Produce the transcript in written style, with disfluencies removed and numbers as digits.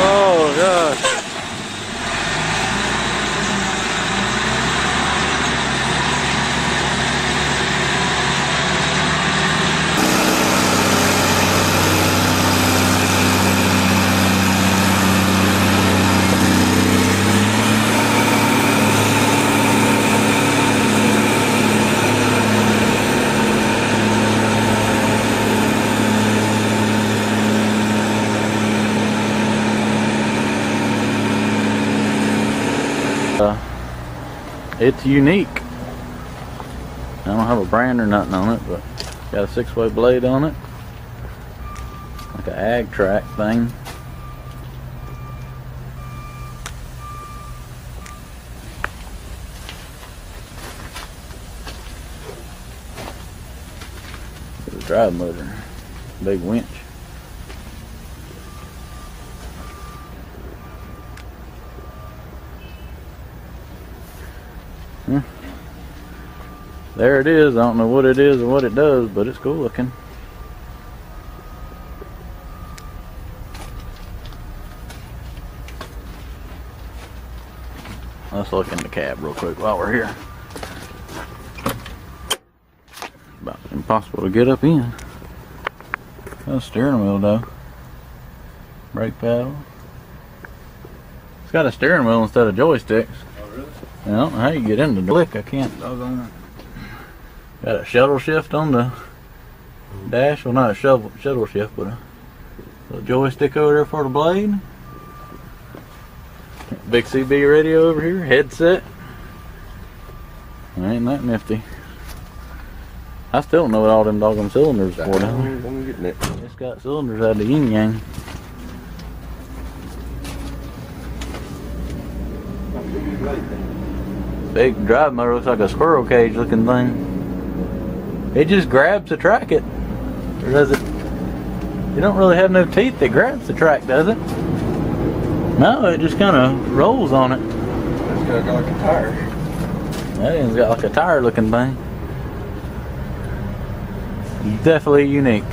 Oh gosh. It's unique. I don't have a brand or nothing on it, but got a 6-way blade on it, like an ag track thing. It's a drive motor, big winch. There it is. I don't know what it is or what it does, but it's cool looking. Let's look in the cab real quick while we're here. About impossible to get up in. Got a steering wheel though. Brake pedal. It's got a steering wheel instead of joysticks. Oh really? I don't know how you get into the lick. I can't. Got a shuttle shift on the dash. Well, not a shuttle shift, but a joystick over there for the blade. Big CB radio over here. Headset. Ain't that nifty. I still don't know what all them doggone cylinders are for down there. It's got cylinders out of the yin yang. Big drive motor, looks like a squirrel cage looking thing. It just grabs to track it. Or does it? You don't really have no teeth that grabs the track, does it? No, it just kind of rolls on it. It's got like a tire. That thing's got like a tire looking thing. Definitely unique.